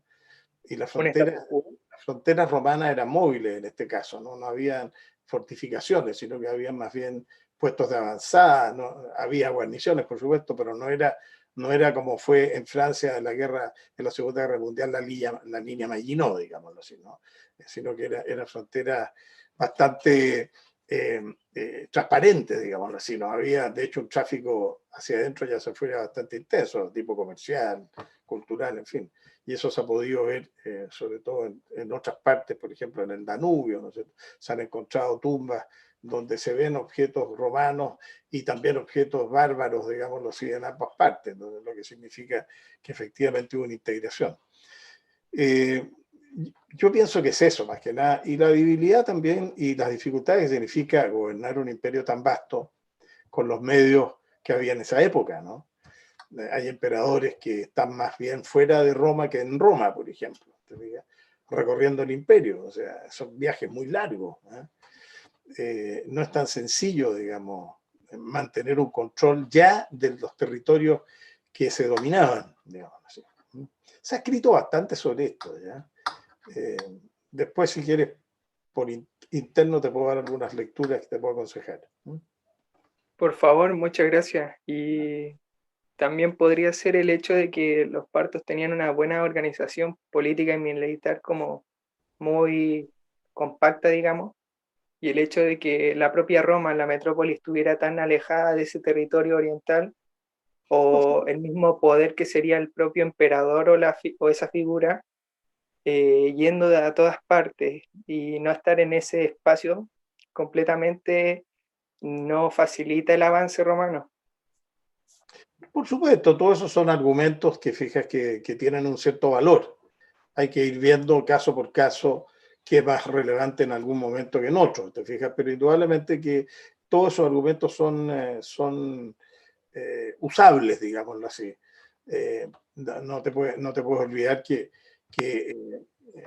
Y las fronteras romanas eran móviles en este caso, ¿no? No habían fortificaciones, sino que había más bien puestos de avanzada, ¿no? Había guarniciones, por supuesto, pero no era como fue en Francia en la guerra, en la Segunda Guerra Mundial, la línea Maginot, digámoslo así, ¿no? Sino que era frontera bastante transparente, digámoslo así, ¿no? Había, de hecho, un tráfico hacia adentro ya se fuera bastante intenso, tipo comercial, cultural, en fin. y eso se ha podido ver sobre todo en otras partes, por ejemplo en el Danubio, ¿no es cierto? Se han encontrado tumbas donde se ven objetos romanos y también objetos bárbaros, digámoslo así, en ambas partes, ¿no? Lo que significa que efectivamente hubo una integración. Yo pienso que es eso, más que nada, y la debilidad también, y las dificultades que significa gobernar un imperio tan vasto con los medios que había en esa época, ¿no? Hay emperadores que están más bien fuera de Roma que en Roma, por ejemplo, recorriendo el imperio, o sea, son viajes muy largos, ¿eh? No es tan sencillo, digamos, mantener un control ya de los territorios que se dominaban, digamos así. Se ha escrito bastante sobre esto, ¿ya? Después, si quieres, por interno te puedo dar algunas lecturas que te puedo aconsejar. Por favor, muchas gracias. Y también podría ser el hecho de que los partos tenían una buena organización política y militar como muy compacta, digamos, y el hecho de que la propia Roma, la metrópoli, estuviera tan alejada de ese territorio oriental, o el mismo poder que sería el propio emperador o esa figura, yendo a todas partes y no estar en ese espacio completamente no facilita el avance romano. Por supuesto, todos esos son argumentos que fijas que tienen un cierto valor. Hay que ir viendo caso por caso qué es más relevante en algún momento que en otro, te fijas, pero indudablemente que todos esos argumentos son usables, digámoslo así. No te puedes olvidar que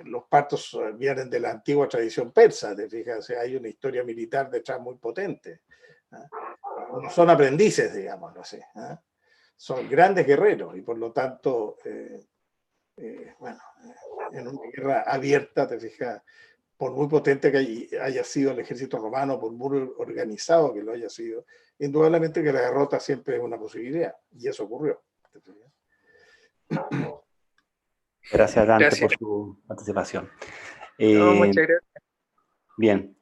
los partos vienen de la antigua tradición persa, te fijas, o sea, hay una historia militar detrás muy potente. No son aprendices, digámoslo así. Son grandes guerreros y por lo tanto, bueno, en una guerra abierta, te fijas, por muy potente que haya sido el ejército romano, por muy organizado que lo haya sido, indudablemente que la derrota siempre es una posibilidad, y eso ocurrió. Gracias, Dante, Gracias. por su participación. No, muchas gracias. Bien.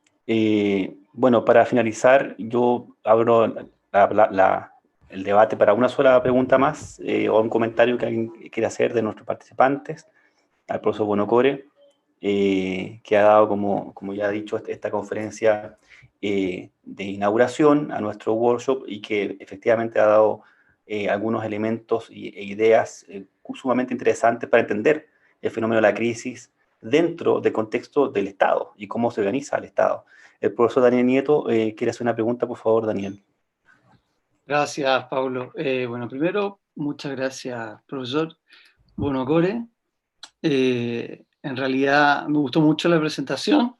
Bueno, para finalizar, yo abro el debate para una sola pregunta más o un comentario que alguien quiera hacer de nuestros participantes, al profesor Buonocore, que ha dado, como ya ha dicho, esta conferencia de inauguración a nuestro workshop y que efectivamente ha dado algunos elementos e ideas sumamente interesantes para entender el fenómeno de la crisis dentro del contexto del Estado y cómo se organiza el Estado. El profesor Daniel Nieto quiere hacer una pregunta, por favor, Daniel. Gracias, Pablo. Bueno, primero, muchas gracias, profesor Buonocore. En realidad me gustó mucho la presentación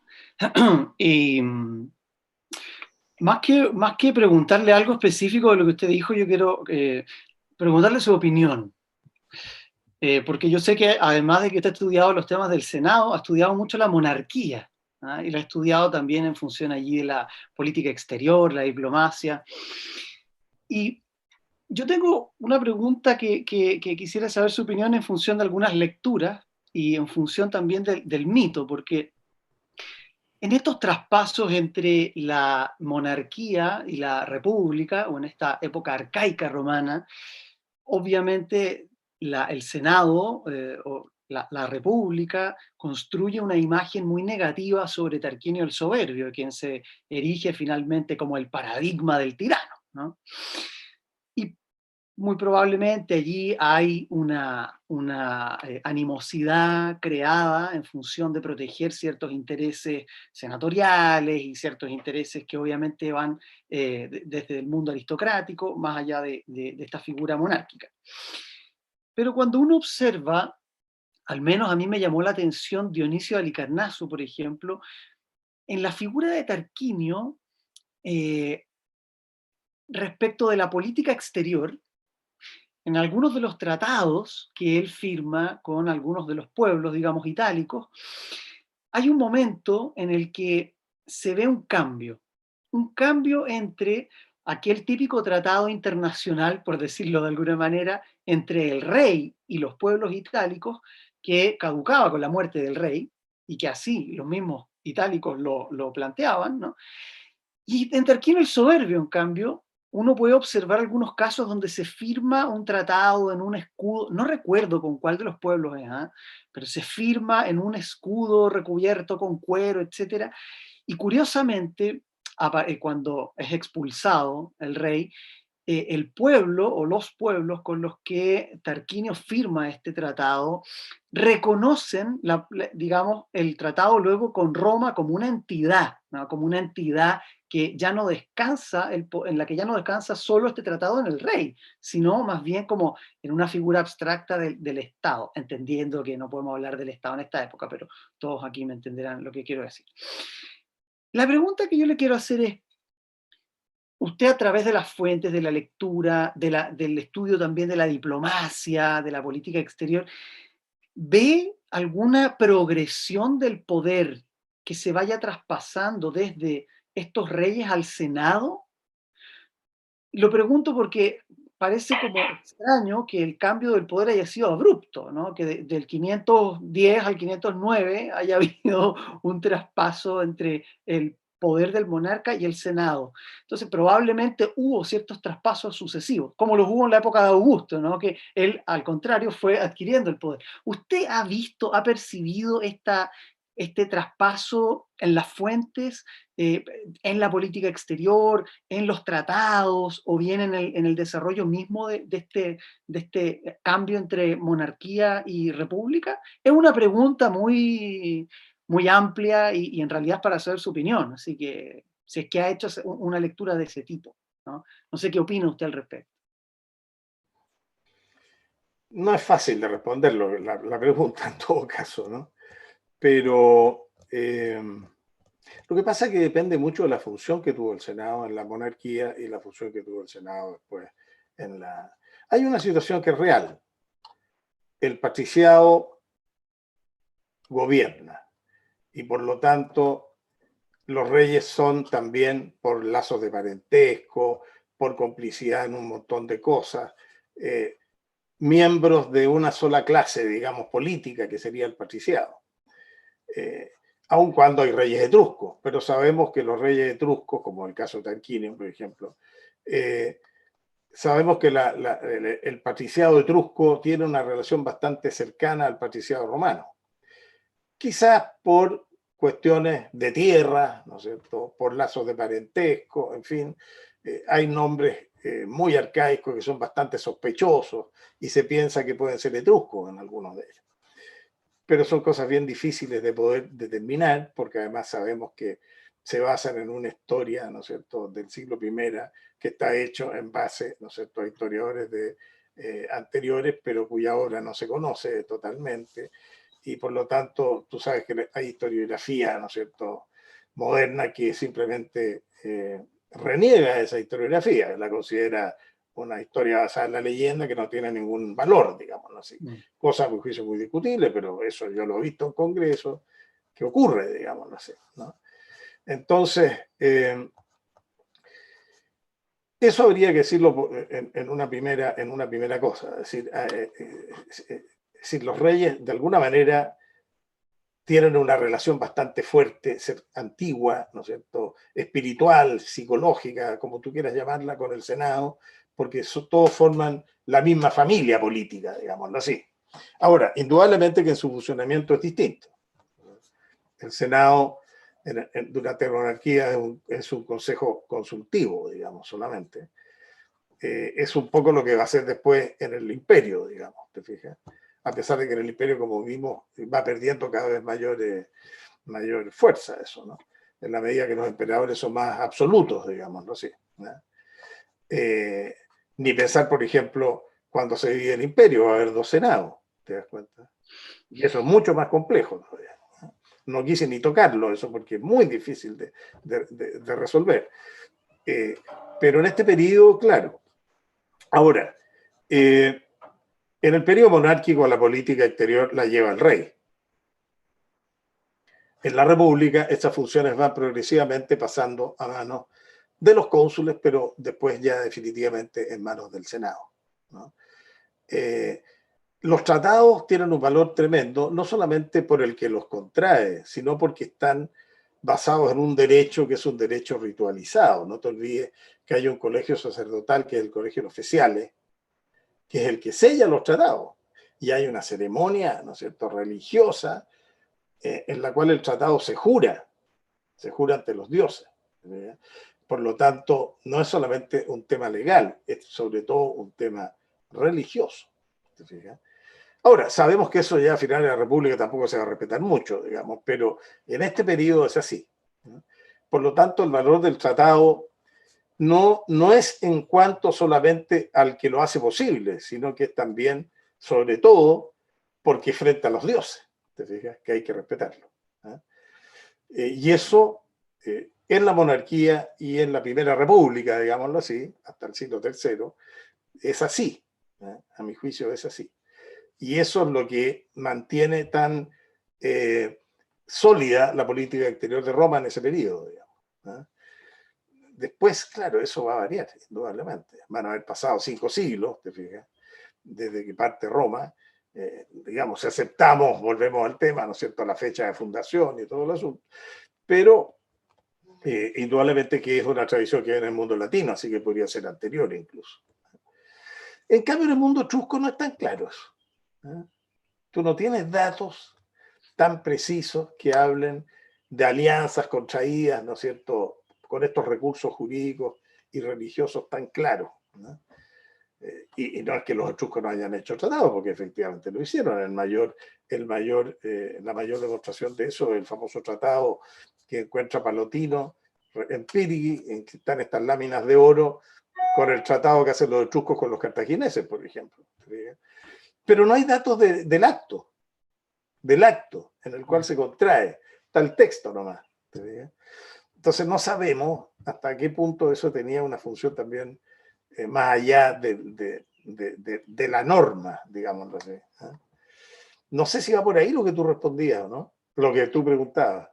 y más que preguntarle algo específico de lo que usted dijo, yo quiero preguntarle su opinión. Porque yo sé que además de que usted ha estudiado los temas del Senado, ha estudiado mucho la monarquía, ¿ah? Y la ha estudiado también en función allí de la política exterior, la diplomacia. Y yo tengo una pregunta que quisiera saber su opinión en función de algunas lecturas y en función también del mito, porque en estos traspasos entre la monarquía y la república, o en esta época arcaica romana, obviamente el Senado o la República construye una imagen muy negativa sobre Tarquinio el Soberbio, quien se erige finalmente como el paradigma del tirano, ¿no? Y muy probablemente allí hay una animosidad creada en función de proteger ciertos intereses senatoriales y ciertos intereses que obviamente van desde el mundo aristocrático, más allá de esta figura monárquica. Pero cuando uno observa, al menos a mí me llamó la atención Dionisio de Halicarnaso, por ejemplo, en la figura de Tarquinio, respecto de la política exterior, en algunos de los tratados que él firma con algunos de los pueblos, digamos, itálicos, hay un momento en el que se ve un cambio entre aquel típico tratado internacional, por decirlo de alguna manera, entre el rey y los pueblos itálicos, que caducaba con la muerte del rey, y que así los mismos itálicos lo planteaban, ¿no? Y en Tarquinio el Soberbio, en cambio, uno puede observar algunos casos donde se firma un tratado en un escudo, no recuerdo con cuál de los pueblos es, ¿ah? Pero se firma en un escudo recubierto con cuero, etcétera. Y curiosamente, cuando es expulsado el rey, el pueblo o los pueblos con los que Tarquinio firma este tratado reconocen, digamos, el tratado luego con Roma como una entidad, ¿no? Como una entidad que ya no descansa, en la que ya no descansa solo este tratado en el rey, sino más bien como en una figura abstracta del Estado, entendiendo que no podemos hablar del Estado en esta época, pero todos aquí me entenderán lo que quiero decir. La pregunta que yo le quiero hacer es, usted a través de las fuentes, de la lectura, del estudio también de la diplomacia, de la política exterior, ¿ve alguna progresión del poder que se vaya traspasando desde estos reyes al Senado? Lo pregunto porque parece como extraño que el cambio del poder haya sido abrupto, ¿no? Que del 510 al 509 haya habido un traspaso entre el poder del monarca y el Senado. Entonces, probablemente hubo ciertos traspasos sucesivos, como los hubo en la época de Augusto, ¿no? Que él, al contrario, fue adquiriendo el poder. ¿Usted ha visto, ha percibido este traspaso en las fuentes, en la política exterior, en los tratados o bien en el desarrollo mismo de este cambio entre monarquía y república? Es una pregunta muy, muy amplia y en realidad es para saber su opinión, así que si es que ha hecho una lectura de ese tipo, ¿no? No sé qué opina usted al respecto. No es fácil de responderlo, la pregunta en todo caso, ¿no? Pero lo que pasa es que depende mucho de la función que tuvo el Senado en la monarquía y la función que tuvo el Senado después en la... Hay una situación que es real. El patriciado gobierna y por lo tanto los reyes son también, por lazos de parentesco, por complicidad en un montón de cosas, miembros de una sola clase, digamos, política, que sería el patriciado. Aun cuando hay reyes etruscos, pero sabemos que los reyes etruscos, como el caso de Tarquinio, por ejemplo, sabemos que el patriciado etrusco tiene una relación bastante cercana al patriciado romano. Quizás por cuestiones de tierra, ¿no es cierto?, por lazos de parentesco, en fin, hay nombres muy arcaicos que son bastante sospechosos y se piensa que pueden ser etruscos en algunos de ellos. Pero son cosas bien difíciles de poder determinar, porque además sabemos que se basan en una historia, ¿no es cierto?, del siglo I, que está hecho en base, ¿no es cierto?, a historiadores anteriores, pero cuya obra no se conoce totalmente, y por lo tanto, tú sabes que hay historiografía, ¿no es cierto?, moderna que simplemente reniega esa historiografía, la considera una historia basada en la leyenda que no tiene ningún valor, digámoslo así. Cosa a mi juicio muy discutible, pero eso yo lo he visto en Congreso, que ocurre, digámoslo así, ¿no? Entonces, eso habría que decirlo en una primera cosa. Es decir, los reyes de alguna manera tienen una relación bastante fuerte, antigua, ¿no es cierto?, espiritual, psicológica, como tú quieras llamarla, con el Senado, porque todos forman la misma familia política, digámoslo así. Ahora, indudablemente que en su funcionamiento es distinto. El Senado durante la monarquía es un consejo consultivo, digamos, solamente. Es un poco lo que va a ser después en el imperio, digamos, ¿te fijas? A pesar de que en el imperio, como vimos, va perdiendo cada vez mayor fuerza eso, ¿no? En la medida que los emperadores son más absolutos, digámoslo así, ¿no? Ni pensar, por ejemplo, cuando se divide el imperio, va a haber 2 senados, ¿te das cuenta? Y eso es mucho más complejo todavía. No quise ni tocarlo eso porque es muy difícil de resolver. Pero en este periodo, claro. Ahora, en el periodo monárquico la política exterior la lleva el rey. En la República estas funciones van progresivamente pasando a manos de los cónsules, pero después ya definitivamente en manos del Senado, ¿no? Los tratados tienen un valor tremendo, no solamente por el que los contrae, sino porque están basados en un derecho que es un derecho ritualizado. No te olvides que hay un colegio sacerdotal, que es el colegio de oficiales, que es el que sella los tratados. Y hay una ceremonia, ¿no es cierto?, religiosa, en la cual el tratado se jura ante los dioses. Por lo tanto, no es solamente un tema legal, es sobre todo un tema religioso. ¿Te fijas? Ahora, sabemos que eso ya a finales de la República tampoco se va a respetar mucho, digamos, pero en este periodo es así. Por lo tanto, el valor del tratado no es en cuanto solamente al que lo hace posible, sino que es también, sobre todo, porque frente a los dioses, ¿te fijas? Que hay que respetarlo. Y eso, en la monarquía y en la Primera República, digámoslo así, hasta el siglo III, es así. A mi juicio es así. Y eso es lo que mantiene tan sólida la política exterior de Roma en ese periodo, digamos. Después, claro, eso va a variar, indudablemente. Van a haber pasado 5 siglos, te fijas, desde que parte Roma. Digamos, si aceptamos, volvemos al tema, ¿no es cierto?, la fecha de fundación y todo el asunto. Pero indudablemente que es una tradición que hay en el mundo latino, así que podría ser anterior incluso. En cambio, en el mundo etrusco no están claros. Tú no tienes datos tan precisos que hablen de alianzas contraídas, ¿no es cierto?, con estos recursos jurídicos y religiosos tan claros, ¿no? Y no es que los etruscos no hayan hecho tratados, porque efectivamente lo hicieron. La mayor demostración de eso es el famoso tratado que encuentra Palotino en Pirigi, en que están estas láminas de oro, con el tratado que hacen los etruscos con los cartagineses, por ejemplo. Pero no hay datos del acto en el cual se contrae. Está el texto nomás. Entonces no sabemos hasta qué punto eso tenía una función también más allá de la norma, digámoslo así. No sé si va por ahí lo que tú respondías, ¿o no? Lo que tú preguntabas.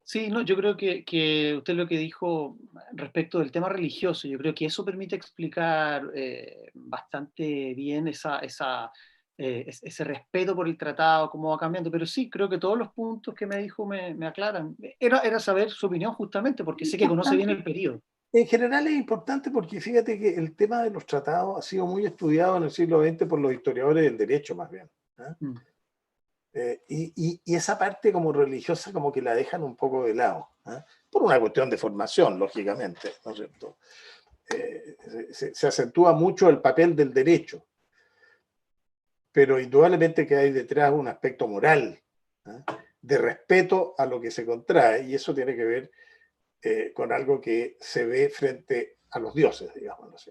Sí, no, yo creo que usted lo que dijo respecto del tema religioso, yo creo que eso permite explicar bastante bien ese respeto por el tratado, cómo va cambiando. Pero sí, creo que todos los puntos que me dijo me aclaran. Era saber su opinión justamente, porque sé que conoce bien el periodo. En general es importante porque fíjate que el tema de los tratados ha sido muy estudiado en el siglo XX por los historiadores del derecho, más bien. Y esa parte como religiosa como que la dejan un poco de lado, por una cuestión de formación, lógicamente, ¿no es cierto? Se acentúa mucho el papel del derecho, pero indudablemente que hay detrás un aspecto moral, de respeto a lo que se contrae, y eso tiene que ver con algo que se ve frente a los dioses, digámoslo así.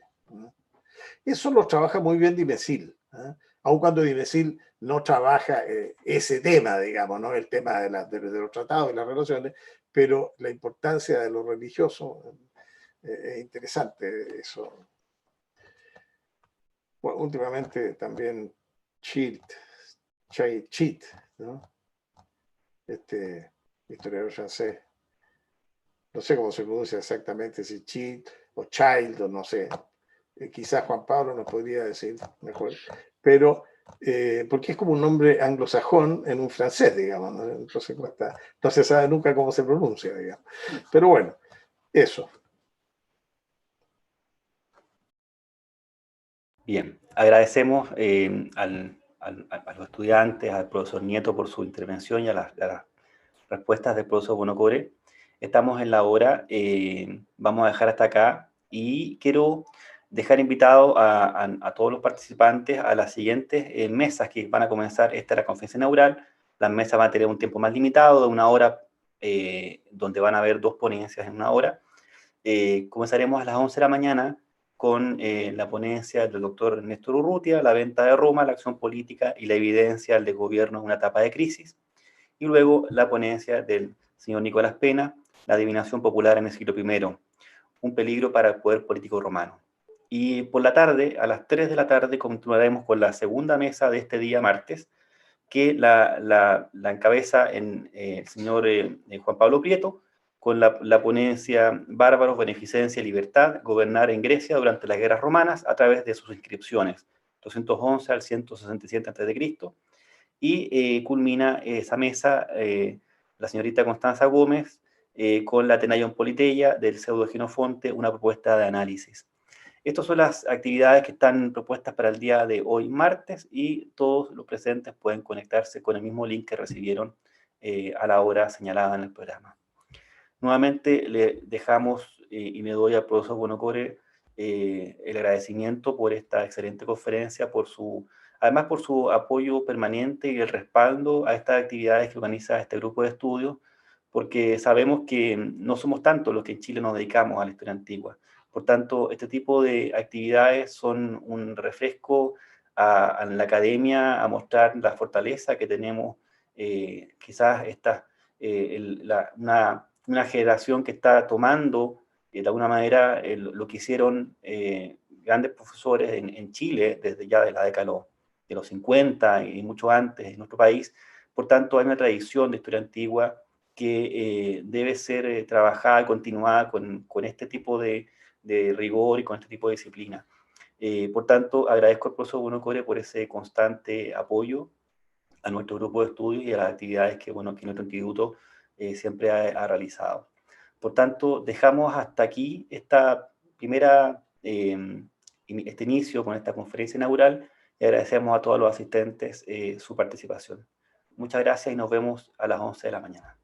Eso lo trabaja muy bien Dimesil, aun cuando Dimesil no trabaja ese tema, digamos, ¿no? El tema de los tratados y las relaciones, pero la importancia de lo religioso es interesante eso. Bueno, últimamente también Cheat, ¿no? Este historiador francés, no sé cómo se pronuncia exactamente, si Cheat o Child, o no sé. Quizás Juan Pablo nos podría decir mejor, pero porque es como un nombre anglosajón en un francés, digamos, ¿no? Entonces no se sabe nunca cómo se pronuncia, digamos. Pero bueno, eso. Bien, agradecemos a los estudiantes, al profesor Nieto por su intervención y a las respuestas del profesor Bonocore. Estamos en la hora, vamos a dejar hasta acá y quiero dejar invitado a todos los participantes a las siguientes mesas que van a comenzar. Esta es la conferencia inaugural. Las mesas van a tener un tiempo más limitado, de 1 hora, donde van a haber 2 ponencias en 1 hora. Comenzaremos a las 11 de la mañana con la ponencia del doctor Néstor Urrutia, la venta de Roma, la acción política y la evidencia del gobierno en una etapa de crisis. Y luego la ponencia del señor Nicolás Pena, la adivinación popular en el siglo I, un peligro para el poder político romano. Y por la tarde, a las 3 de la tarde, continuaremos con la segunda mesa de este día martes, que la encabeza el señor Juan Pablo Prieto, con la ponencia Bárbaros, Beneficencia y Libertad, gobernar en Grecia durante las guerras romanas a través de sus inscripciones, 211 al 167 a.C., y culmina esa mesa la señorita Constanza Gómez, con la Tenayon Politeia del Pseudogenofonte, una propuesta de análisis. Estas son las actividades que están propuestas para el día de hoy, martes, y todos los presentes pueden conectarse con el mismo link que recibieron a la hora señalada en el programa. Nuevamente le dejamos y me doy al profesor Buonocore el agradecimiento por esta excelente conferencia, además por su apoyo permanente y el respaldo a estas actividades que organiza este grupo de estudios, porque sabemos que no somos tantos los que en Chile nos dedicamos a la historia antigua. Por tanto, este tipo de actividades son un refresco a la academia, a mostrar la fortaleza que tenemos, quizás una generación que está tomando de alguna manera lo que hicieron grandes profesores en Chile desde ya de la década de los 50 y mucho antes en nuestro país. Por tanto, hay una tradición de historia antigua que debe ser trabajada y continuada con este tipo de rigor y con este tipo de disciplina. Por tanto, agradezco al profesor Buonocore por ese constante apoyo a nuestro grupo de estudios y a las actividades que nuestro instituto siempre ha realizado. Por tanto, dejamos hasta aquí este inicio con esta conferencia inaugural y agradecemos a todos los asistentes su participación. Muchas gracias y nos vemos a las 11 de la mañana.